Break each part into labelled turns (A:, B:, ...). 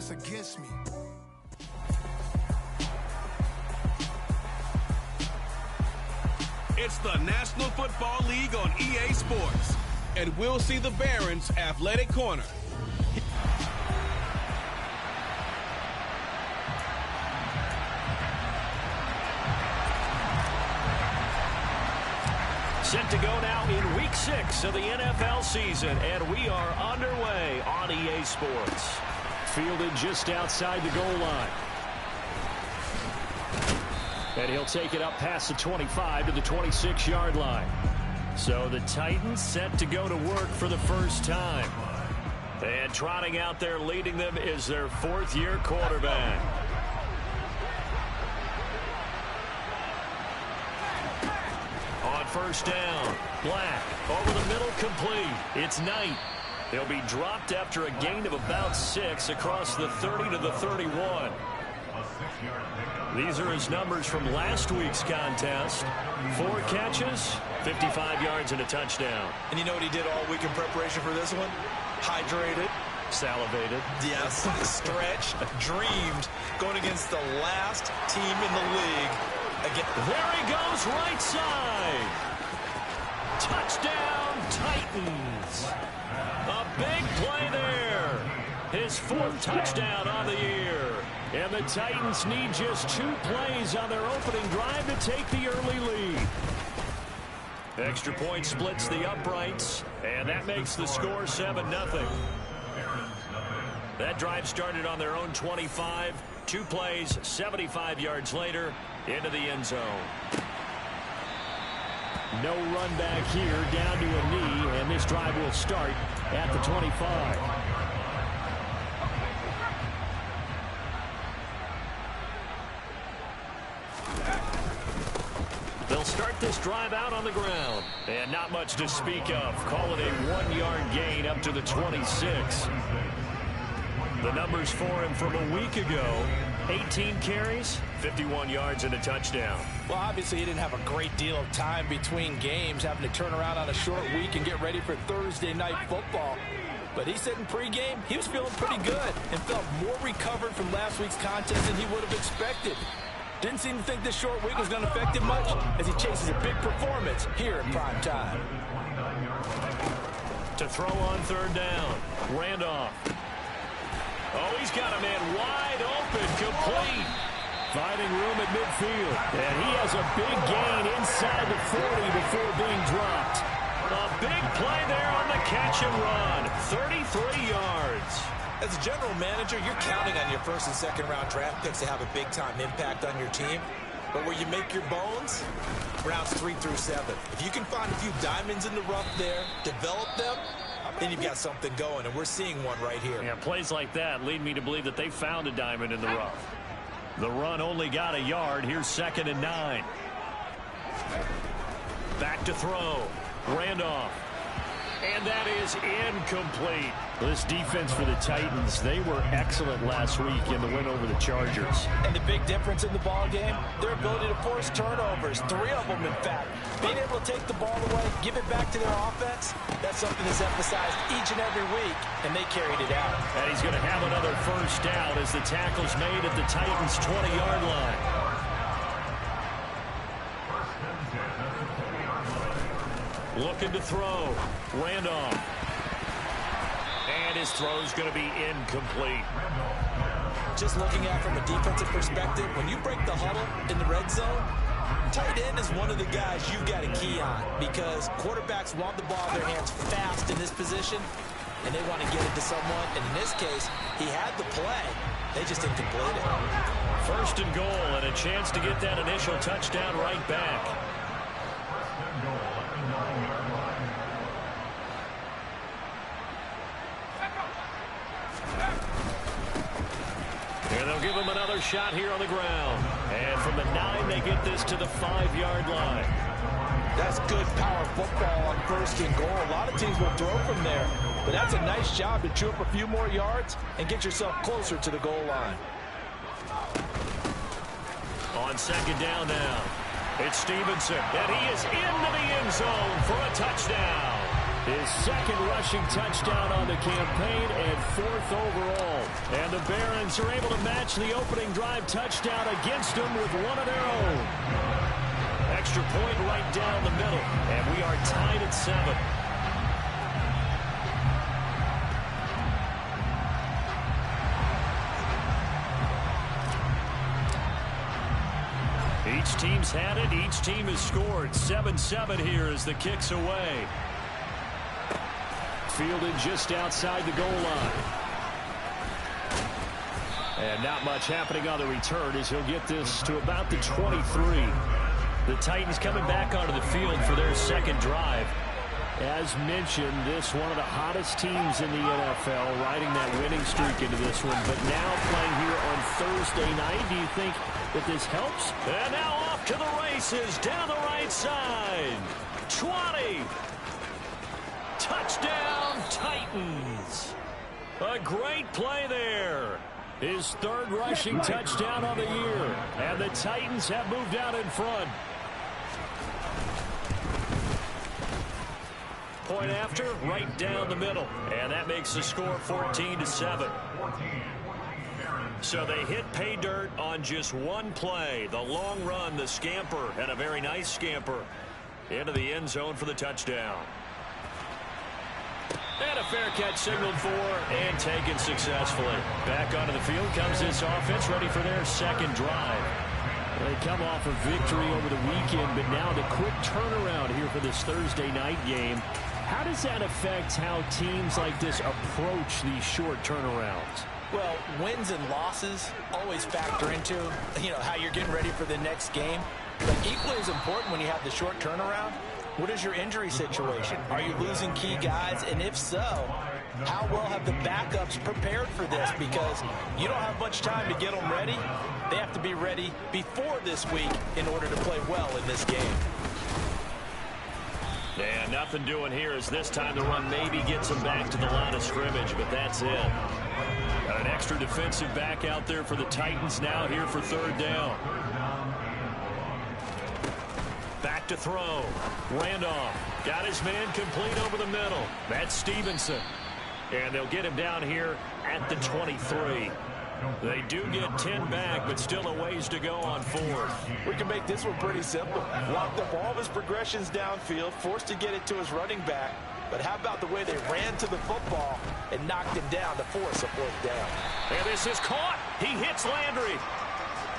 A: that's against me.
B: It's the National Football League on EA Sports, and we'll see the Barons' athletic corner.
C: Set to go now in Week 6 of the NFL season, and we are underway on EA Sports. Fielded just outside the goal line. And he'll take it up past the 25 to the 26-yard line. So the Titans set to go to work for the first time. And trotting out there leading them is their fourth-year quarterback. On first down, Black over the middle, complete. It's Knight. He'll be dropped after a gain of about 6 across the 30 to the 31. These are his numbers from last week's contest. 4 catches, 55 yards, and a touchdown.
D: And you know what he did all week in preparation for this one? Hydrated.
C: Salivated.
D: Yes. Stretched. Dreamed. Going against the last team in the league. Again.
C: There he goes, right side. Touchdown, Titans. A big play there. His 4th touchdown on the year. And the Titans need just 2 plays on their opening drive to take the early lead. Extra point splits the uprights, and that makes the score 7-0. That drive started on their own 25. 2 plays, 75 yards later, into the end zone. No run back here, down to a knee, and this drive will start at the 25. They'll start this drive out on the ground. And not much to speak of. Call it a 1-yard gain up to the 26. The numbers for him from a week ago: 18 carries, 51 yards, and a touchdown.
D: Well, obviously he didn't have a great deal of time between games, having to turn around on a short week and get ready for Thursday night football. But he said in pregame he was feeling pretty good and felt more recovered from last week's contest than he would have expected. Didn't seem to think this short week was going to affect him much as he chases a big performance here in prime time.
C: To throw on 3rd down, Randolph. Oh, he's got a man wide open, complete. Finding room at midfield. And he has a big gain inside the 40 before being dropped. A big play there on the catch and run. 33 yards.
D: As a general manager, you're counting on your 1st and 2nd round draft picks to have a big-time impact on your team. But where you make your bones, rounds 3 through 7. If you can find a few diamonds in the rough there, develop them, then you've got something going, and we're seeing one right here.
C: Yeah, plays like that lead me to believe that they found a diamond in the rough. The run only got a yard. Here's 2nd and 9. Back to throw. Randolph. And that is incomplete. This defense for the Titans, they were excellent last week in the win over the Chargers.
D: And the big difference in the ball game, their ability to force turnovers. 3 of them, in fact. Being able to take the ball away, give it back to their offense, that's something that's emphasized each and every week, and they carried it out.
C: And he's going to have another 1st down as the tackle's made at the Titans' 20-yard line. Looking to throw. Randolph. And his throw's going to be incomplete.
D: Just looking at it from a defensive perspective, when you break the huddle in the red zone, tight end is one of the guys you've got to key on because quarterbacks want the ball in their hands fast in this position, and they want to get it to someone. And in this case, he had the play. They just didn't complete it.
C: 1st and goal, and a chance to get that initial touchdown right back. And they'll give him another shot here on the ground. And from the 9, they get this to the 5-yard line.
D: That's good power football on 1st and goal. A lot of teams will throw from there. But that's a nice job to chew up a few more yards and get yourself closer to the goal line.
C: On 2nd down now, it's Stevenson. And he is into the end zone for a touchdown. His 2nd rushing touchdown on the campaign and 4th overall. And the Barons Ravens are able to match the opening drive touchdown against them with one of their own. Extra point right down the middle, and we are tied at 7. Each team's had it. Each team has scored. 7-7 here as the kick's away. Fielded just outside the goal line. And not much happening on the return as he'll get this to about the 23. The Titans coming back onto the field for their second drive. As mentioned, this one of the hottest teams in the NFL, riding that winning streak into this one. But now playing here on Thursday night, do you think that this helps? And now off to the races down the right side. 20. Touchdown, Titans. A great play there. His third rushing touchdown on the year. And the Titans have moved out in front. Point after, right down the middle. And that makes the score 14-7. So they hit pay dirt on just one play. The long run, the scamper, and a very nice scamper into the end zone for the touchdown. And a fair catch signaled for and taken successfully. Back onto the field comes this offense, ready for their second drive. They come off a victory over the weekend, but now the quick turnaround here for this Thursday night game. How does that affect how teams like this approach these short turnarounds?
D: Well, wins and losses always factor into, how you're getting ready for the next game. But equally as important when you have the short turnaround, what is your injury situation? Are you losing key guys? And if so, how well have the backups prepared for this? Because you don't have much time to get them ready. They have to be ready before this week in order to play well in this game.
C: Yeah, nothing doing here as this time the run maybe gets them back to the line of scrimmage, but that's it. Got an extra defensive back out there for the Titans now here for third down. Back to throw. Randolph got his man complete over the middle. That's Stevenson. And they'll get him down here at the 23. They do get 10 back, but still a ways to go on fourth.
D: We can make this one pretty simple. Locked up all of his progressions downfield, forced to get it to his running back. But how about the way they ran to the football and knocked him down to force a fourth down?
C: And this is caught. He hits Landry.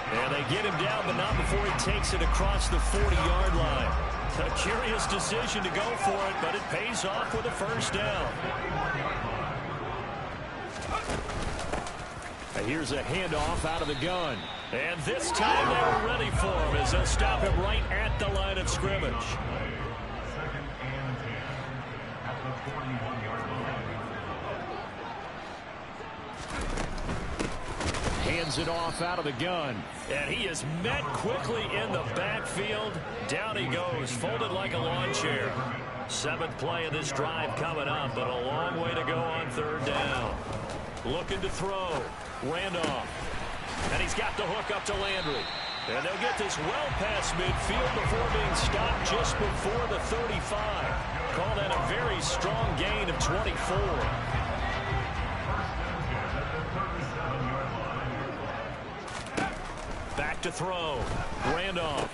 C: And they get him down, but not before he takes it across the 40-yard line. A curious decision to go for it, but it pays off with a first down. And here's a handoff out of the gun. And this time they were ready for him as they'll stop him right at the line of scrimmage. Hands it off out of the gun. And he is met quickly in the backfield. Down he goes, folded like a lawn chair. Seventh play of this drive coming up, but a long way to go on third down. Looking to throw. Randolph. And he's got the hook up to Landry. And they'll get this well past midfield before being stopped just before the 35. Call that a very strong gain of 24. Back to throw. Randolph.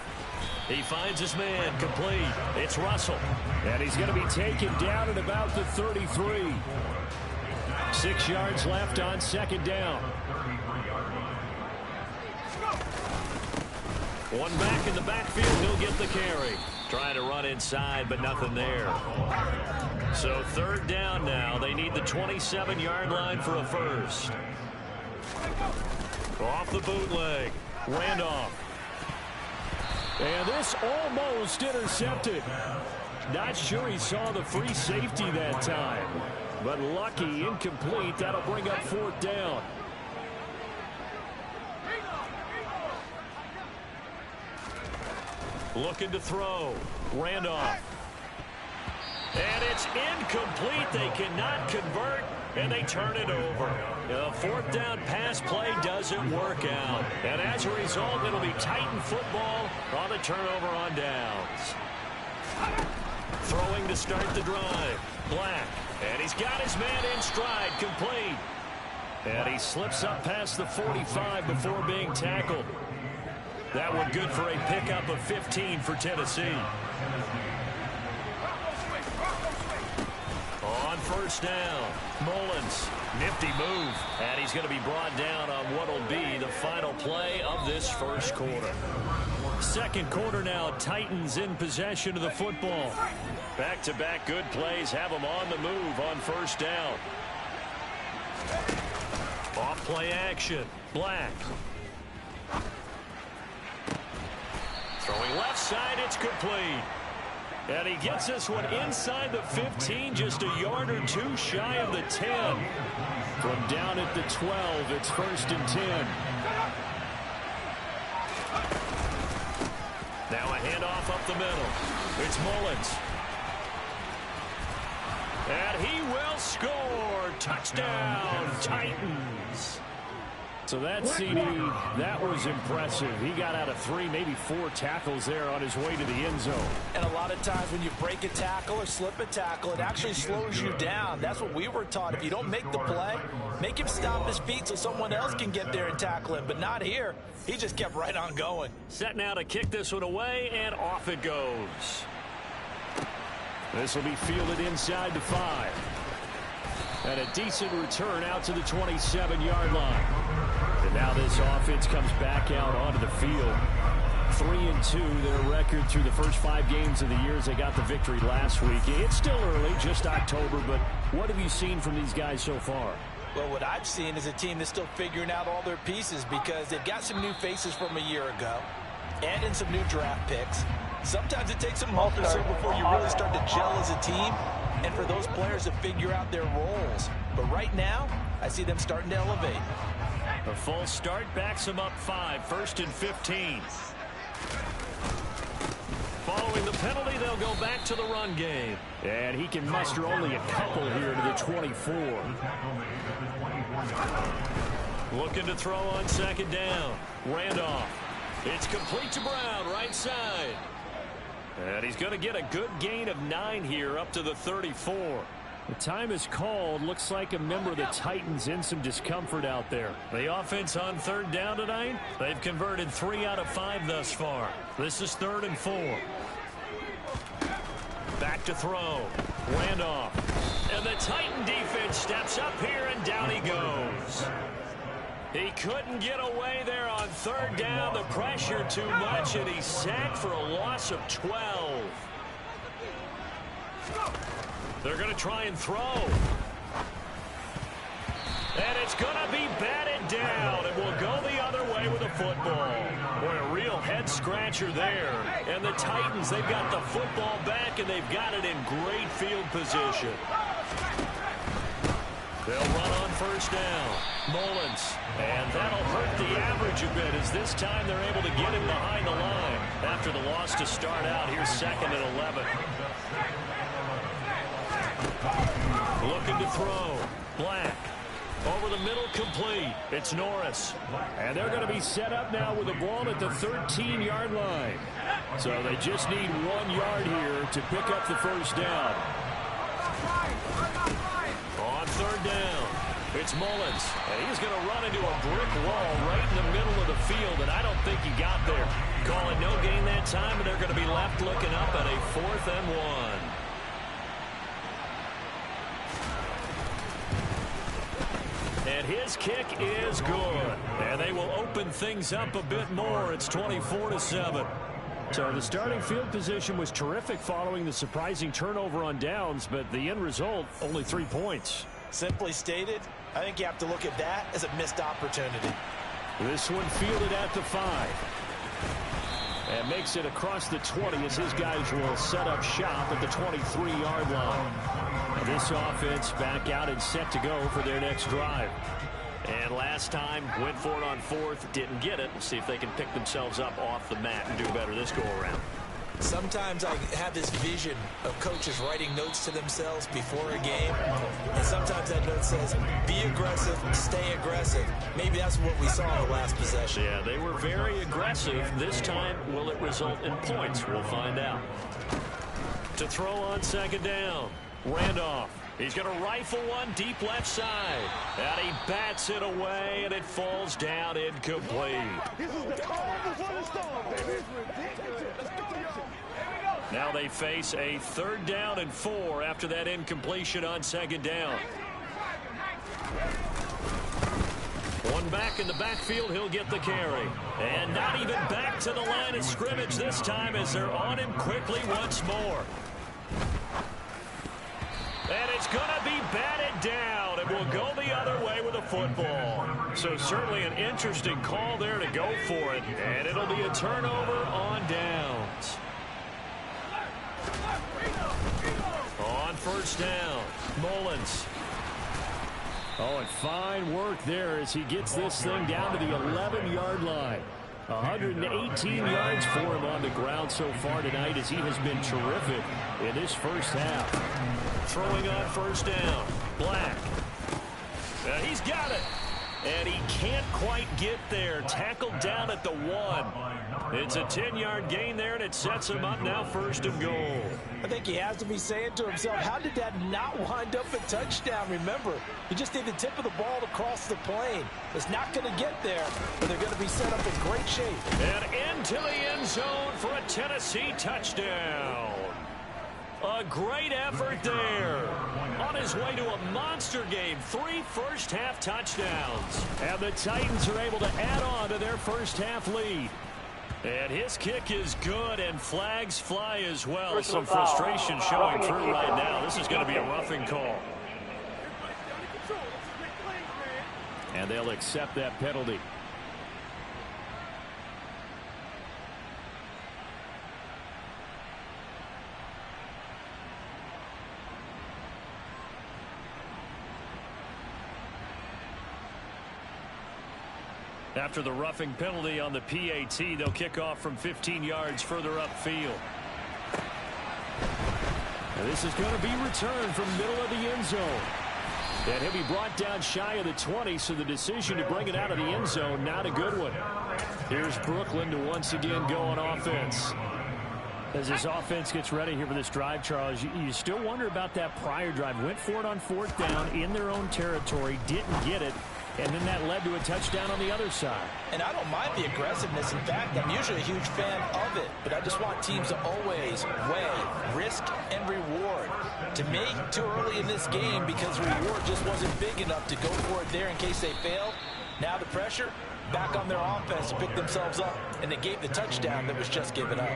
C: He finds his man complete. It's Russell. And he's going to be taken down at about the 33. 6 yards left on second down. One back in the backfield. He'll get the carry. Trying to run inside, but nothing there. So third down now. They need the 27-yard line for a first. Off the bootleg. Randolph. And this almost intercepted. Not sure he saw the free safety that time. But lucky, incomplete. That'll bring up fourth down. Looking to throw. Randolph. And it's incomplete. They cannot convert, and they turn it over. The fourth down pass play doesn't work out. And as a result, it'll be Titan football on the turnover on downs. Throwing to start the drive. Black. And he's got his man in stride, complete. And he slips up past the 45 before being tackled. That one good for a pickup of 15 for Tennessee. On first down, Mullins, nifty move, and he's going to be brought down on what will be the final play of this first quarter. Second quarter now, Titans in possession of the football. Back-to-back good plays have them on the move on first down. Off play action, Black. Throwing left side, it's complete. And he gets this one inside the 15, just a yard or two shy of the 10. From down at the 12, it's 1st and 10. Now a handoff up the middle. It's Mullins. And he will score. Touchdown, Titans. So that CD, that was impressive. He got out of 3, maybe 4 tackles there on his way to the end zone.
D: And a lot of times when you break a tackle or slip a tackle, it actually slows you down. That's what we were taught. If you don't make the play, make him stop his feet so someone else can get there and tackle him. But not here. He just kept right on going.
C: Set now to kick this one away, and off it goes. This will be fielded inside the 5. And a decent return out to the 27-yard line. And now this offense comes back out onto the field. 3-2, their record through the first 5 games of the year as they got the victory last week. It's still early, just October, but what have you seen from these guys so far?
D: Well, what I've seen is a team that's still figuring out all their pieces because they've got some new faces from a year ago and in some new draft picks. Sometimes it takes a month or so before you really start to gel as a team and for those players to figure out their roles. But right now, I see them starting to elevate.
C: A false start backs them up 5, 1st and 15. Following the penalty, they'll go back to the run game. And he can muster only a couple here to the 24. Looking to throw on 2nd down. Randolph. It's complete to Brown, right side. And he's going to get a good gain of 9 here up to the 34. The time is called. Looks like a member of the Titans in some discomfort out there. The offense on 3rd down tonight, they've converted 3 out of 5 thus far. This is 3rd and 4. Back to throw. Randolph. And the Titan defense steps up here, and down he goes. He couldn't get away there on 3rd down. The pressure too much, and he's sacked for a loss of 12. They're going to try and throw. And it's going to be batted down, and will go the other way with the football. Boy, a real head-scratcher there. And the Titans, they've got the football back, and they've got it in great field position. They'll run on 1st down. Mullins. And that'll hurt the average a bit as this time they're able to get him behind the line after the loss to start out. Here's 2nd and 11. Looking to throw. Black. Over the middle, complete. It's Norris. And they're going to be set up now with the ball at the 13-yard line. So they just need 1 yard here to pick up the 1st down. On 3rd down, it's Mullins. And he's going to run into a brick wall right in the middle of the field, and I don't think he got there. Calling no gain that time, and they're going to be left looking up at a 4th and 1. And his kick is good. And they will open things up a bit more. It's 24-7. So the starting field position was terrific following the surprising turnover on downs, but the end result, only 3 points.
D: Simply stated, I think you have to look at that as a missed opportunity.
C: This one fielded at the 5. And makes it across the 20 as his guys will set up shop at the 23-yard line. This offense back out and set to go for their next drive. And last time, went for it on 4th, didn't get it. We'll see if they can pick themselves up off the mat and do better this go-around.
D: Sometimes I have this vision of coaches writing notes to themselves before a game, and sometimes that note says, be aggressive, stay aggressive. Maybe that's what we saw in the last possession.
C: Yeah, they were very aggressive. This time, will it result in points? We'll find out. To throw on 2nd down, Randolph. He's going to rifle one deep left side. And he bats it away, and it falls down incomplete. Now they face a 3rd down and 4 after that incompletion on 2nd down. One back in the backfield, he'll get the carry. And not even back to the line of scrimmage this time as they're on him quickly once more. And it's going to be batted down, and will go the other way with a football. So certainly an interesting call there to go for it, and it'll be a turnover on downs. On 1st down, Mullins. Oh, and fine work there as he gets this thing down to the 11-yard line. 118 yards for him on the ground so far tonight as he has been terrific in this first half. Throwing on 1st down, Black. He's got it. And he can't quite get there. Tackled down at the 1. It's a 10-yard gain there, and it sets him up now 1st and goal.
D: I think he has to be saying to himself, how did that not wind up a touchdown? Remember, you just need the tip of the ball to cross the plane. It's not going to get there, but they're going to be set up in great shape.
C: And into the end zone for a Tennessee touchdown. A great effort there. On his way to a monster game. 3 first-half touchdowns. And the Titans are able to add on to their first-half lead. And his kick is good, and flags fly as well. Some frustration showing through right now. This is going to be a roughing call. And they'll accept that penalty. After the roughing penalty on the PAT, they'll kick off from 15 yards further upfield. And this is going to be returned from middle of the end zone. And he'll be brought down shy of the 20, so the decision to bring it out of the end zone, not a good one. Here's Brooklyn to once again go on offense. As this offense gets ready here for this drive, Charles, you still wonder about that prior drive. Went for it on 4th down in their own territory, didn't get it. And then that led to a touchdown on the other side. And I don't mind the aggressiveness. In fact, I'm usually a huge fan of it. But I just want teams to always weigh risk and reward. To me, too early in this game because the reward just wasn't big enough to go for it there in case they failed. Now the pressure back on their offense to pick themselves up. And they gave the touchdown that was just given up.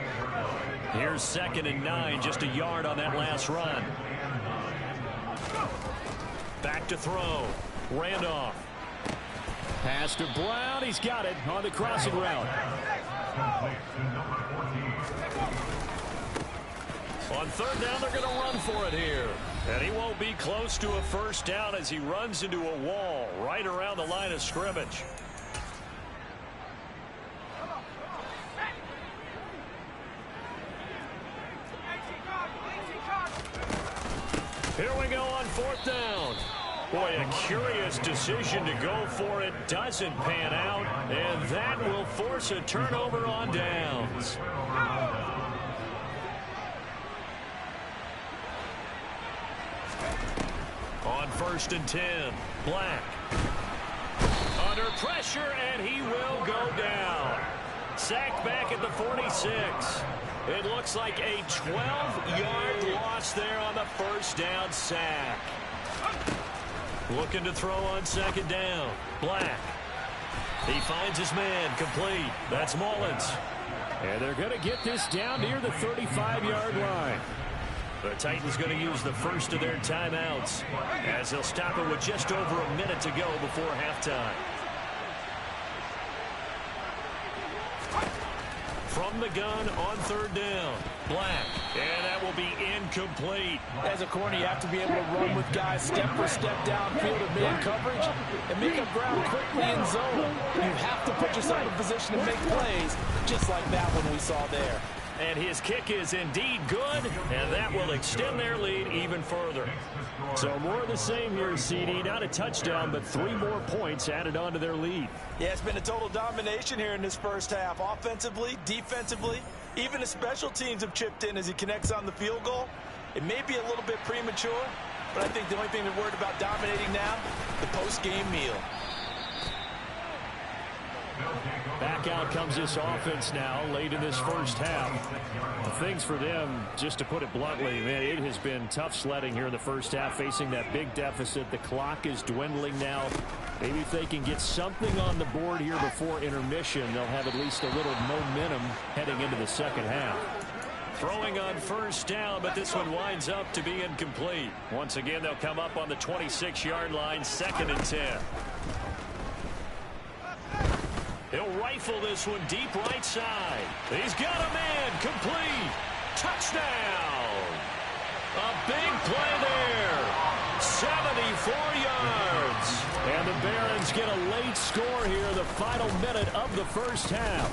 C: Here's 2nd and 9, just a yard on that last run. Back to throw. Randolph. Pass to Brown. He's got it on the crossing route. On 3rd down, they're going to run for it here. And he won't be close to a 1st down as he runs into a wall right around the line of scrimmage. Here we go on 4th down. Boy, a curious decision to go for it. Doesn't pan out, and that will force a turnover on downs. On 1st and 10, Black. Under pressure, and he will go down. Sacked back at the 46. It looks like a 12-yard loss there on the 1st down sack. Looking to throw on 2nd down. Black. He finds his man complete. That's Mullins. And they're going to get this down near the 35-yard line. The Titans going to use the first of their timeouts as they'll stop it with just over a minute to go before halftime. From the gun on 3rd down. Black. And that will be incomplete. As a corner, you have to be able to run with guys step for step downfield in man coverage and make up ground quickly in zone. You have to put yourself in position to make plays, just like that one we saw there. And his kick is indeed good, and that will extend their lead even further. So more of the same here, CD. Not a touchdown, but 3 more points added on to their lead.
D: Yeah, it's been a total domination here in this first half. Offensively, defensively, even the special teams have chipped in as he connects on the field goal. It may be a little bit premature, but I think the only thing they're worried about dominating now, the post-game meal.
C: Back out comes this offense now late in this first half. Things for them, just to put it bluntly, man, it has been tough sledding here in the first half, facing that big deficit. The clock is dwindling now. Maybe if they can get something on the board here before intermission, they'll have at least a little momentum heading into the second half. Throwing on first down, but this one winds up to be incomplete. Once again, they'll come up on the 26-yard line, 2nd and 10. He'll rifle this one deep right side. He's got a man, complete. Touchdown. A big play there. 74 yards. And the Barons get a late score here, the final minute of the first half.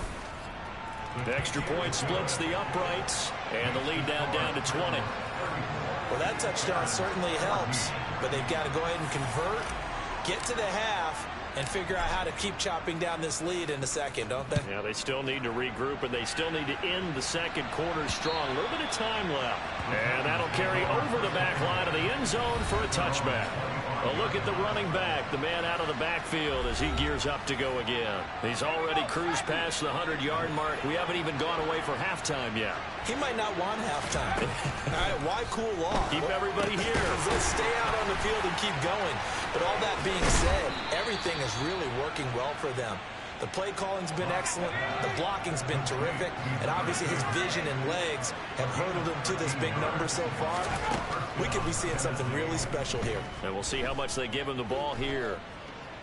C: The extra point splits the uprights, and the lead down to 20.
D: Well, that touchdown certainly helps, but they've got to go ahead and convert, get to the half, and figure out how to keep chopping down this lead in the second, don't they?
C: Yeah, they still need to regroup, and they still need to end the second quarter strong. A little bit of time left. And that'll carry over the back line of the end zone for a touchback. A look at the running back, the man out of the backfield as he gears up to go again. He's already cruised past the 100-yard mark. We haven't even gone away for halftime yet.
D: He might not want halftime. All right, why cool off?
C: Keep everybody here.
D: Let's stay out on the field and keep going. But all that being said, everything is really working well for them. The play calling's been excellent, the blocking's been terrific, and obviously his vision and legs have hurdled him to this big number so far. We could be seeing something really special here.
C: And we'll see how much they give him the ball here.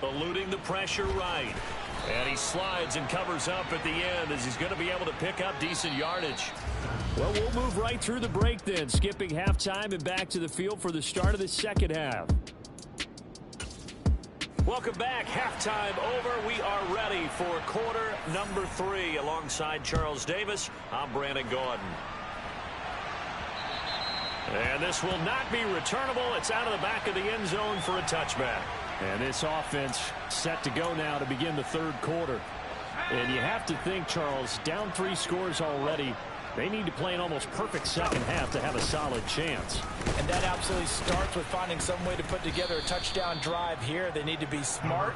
C: Eluding the pressure right. And he slides and covers up at the end as he's going to be able to pick up decent yardage. Well, we'll move right through the break then, skipping halftime and back to the field for the start of the second half. Welcome back. Halftime over. We are ready for quarter number 3. Alongside Charles Davis, I'm Brandon Gordon. And this will not be returnable. It's out of the back of the end zone for a touchback. And this offense set to go now to begin the third quarter. And you have to think, Charles, down 3 scores already. They need to play an almost perfect second half to have a solid chance.
D: And that absolutely starts with finding some way to put together a touchdown drive here. They need to be smart,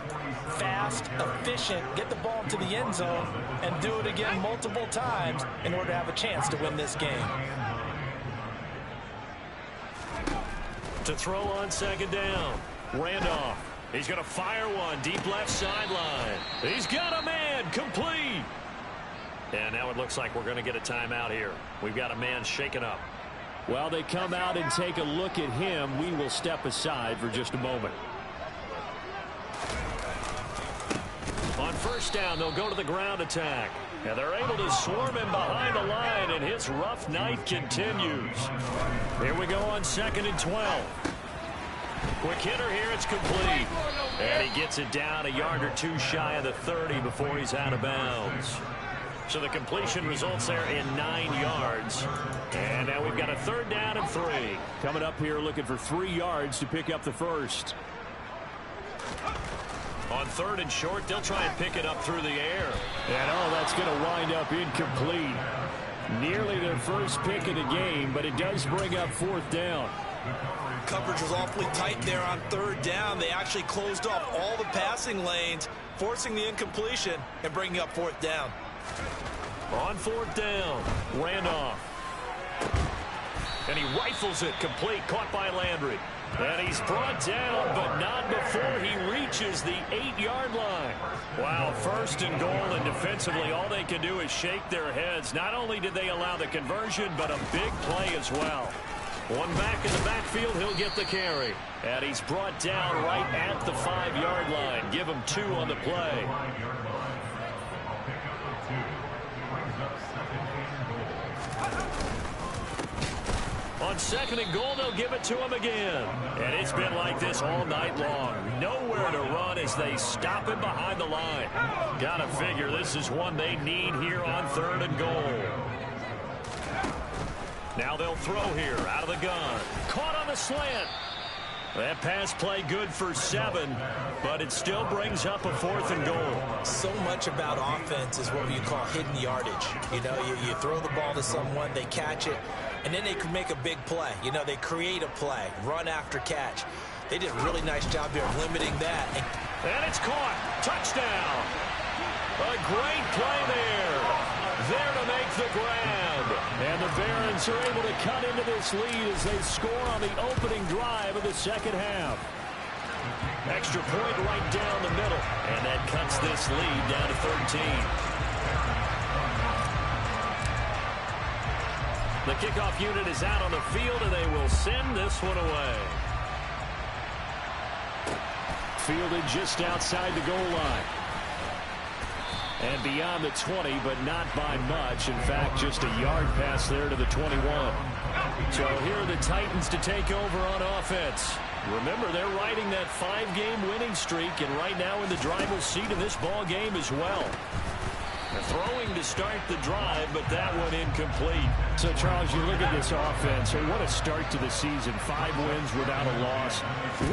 D: fast, efficient, get the ball into the end zone, and do it again multiple times in order to have a chance to win this game.
C: To throw on second down, Randolph. He's going to fire one deep left sideline. He's got a man, complete. And now it looks like we're going to get a timeout here. We've got a man shaken up. While they come out and take a look at him, we will step aside for just a moment. On first down, they'll go to the ground attack. And they're able to swarm him behind the line, and his rough night continues. Here we go on 2nd and 12. Quick hitter here, it's complete. And he gets it down a yard or 2 shy of the 30 before he's out of bounds. So the completion results there in 9 yards. And now we've got a 3rd down and 3. Coming up here looking for 3 yards to pick up the first. On 3rd and short, they'll try and pick it up through the air. And that's going to wind up incomplete. Nearly their first pick of the game, but it does bring up 4th down.
D: Coverage was awfully tight there on 3rd down. They actually closed off all the passing lanes, forcing the incompletion and bringing up 4th down.
C: On 4th down, Randolph. And he rifles it complete, caught by Landry. And he's brought down, but not before he reaches the 8-yard line. Wow, 1st and goal, and defensively all they can do is shake their heads. Not only did they allow the conversion, but a big play as well. One back in the backfield, he'll get the carry. And he's brought down right at the 5-yard line. Give him 2 on the play. On 2nd and goal, they'll give it to him again. And it's been like this all night long. Nowhere to run as they stop him behind the line. Gotta figure this is one they need here on 3rd and goal. Now they'll throw here out of the gun. Caught on the slant. That pass play good for 7, but it still brings up a 4th and goal.
D: So much about offense is what you call hidden yardage. You know, you throw the ball to someone, they catch it, and then they can make a big play. You know, they create a play, run after catch. They did a really nice job there of limiting that.
C: And it's caught. Touchdown. A great play there. There to make the grab. And the Barons are able to cut into this lead as they score on the opening drive of the second half. Extra point right down the middle. And that cuts this lead down to 13. The kickoff unit is out on the field, and they will send this one away. Fielded just outside the goal line. And beyond the 20, but not by much. In fact, just a yard pass there to the 21. So here are the Titans to take over on offense. Remember, they're riding that 5-game winning streak, and right now in the driver's seat of this ball game as well. They're throwing to start the drive, but that one incomplete. So, Charles, you look at this offense, what a start to the season. 5 wins without a loss.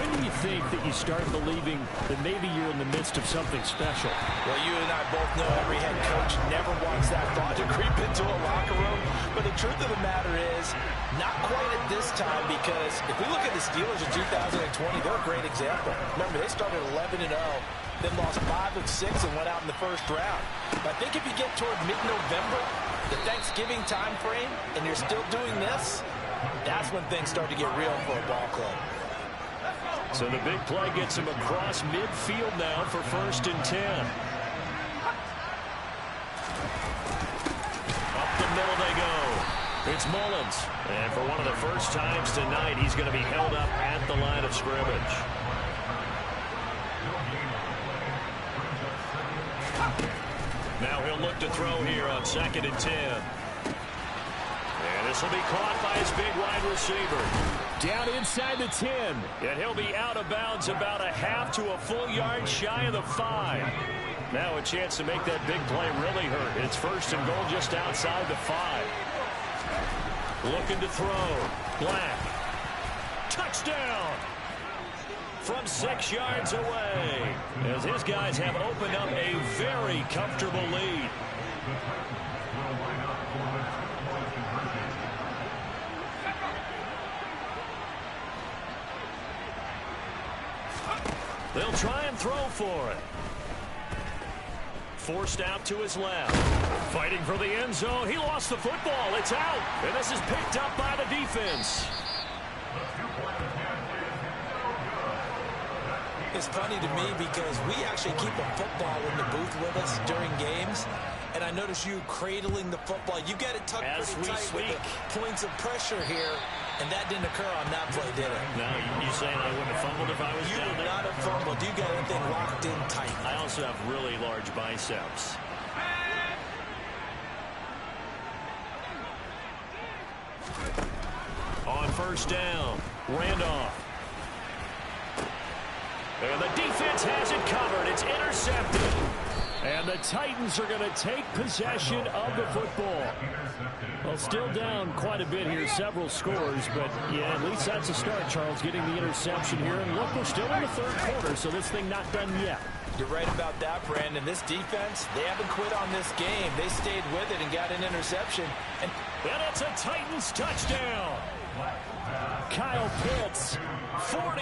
C: When do you think that you start believing that maybe you're in the midst of something special?
D: Well, you and I both know every head coach never wants that thought to creep into a locker room. But the truth of the matter is, not quite at this time, because if we look at the Steelers in 2020, they're a great example. Remember, they started 11-0. Then lost 5 of 6 and went out in the first round. But I think if you get toward mid-November, the Thanksgiving time frame, and you're still doing this, that's when things start to get real for a ball club.
C: So the big play gets him across midfield now for 1st and 10. Up the middle they go. It's Mullins. And for one of the first times tonight, he's going to be held up at the line of scrimmage. Now he'll look to throw here on 2nd and 10. And this will be caught by his big wide receiver. Down inside the 10. And he'll be out of bounds about a half to a full yard shy of the 5. Now a chance to make that big play really hurt. It's 1st and goal just outside the 5. Looking to throw. Black. Touchdown! From 6 yards away, as his guys have opened up a very comfortable lead. They'll try and throw for it. Forced out to his left. Fighting for the end zone. He lost the football. It's out. And this is picked up by the defense.
D: It's funny to me because we actually keep a football in the booth with us during games, and I notice you cradling the football. You got it tucked pretty tight with the points of pressure here, and that didn't occur on that play, did it?
C: No, you saying I wouldn't have fumbled if I was down there?
D: You would not have fumbled. You got everything locked in tight.
C: I also have really large biceps. On 1st down, Randolph. And the defense has it covered. It's intercepted. And the Titans are going to take possession of the football. Well, still down quite a bit here, several scores. But, yeah, at least that's a start, Charles, getting the interception here. And look, we're still in the 3rd quarter, so this thing not done yet.
D: You're right about that, Brandon. This defense, they haven't quit on this game. They stayed with it and got an interception. And
C: it's a Titans touchdown. Kyle Pitts, 40.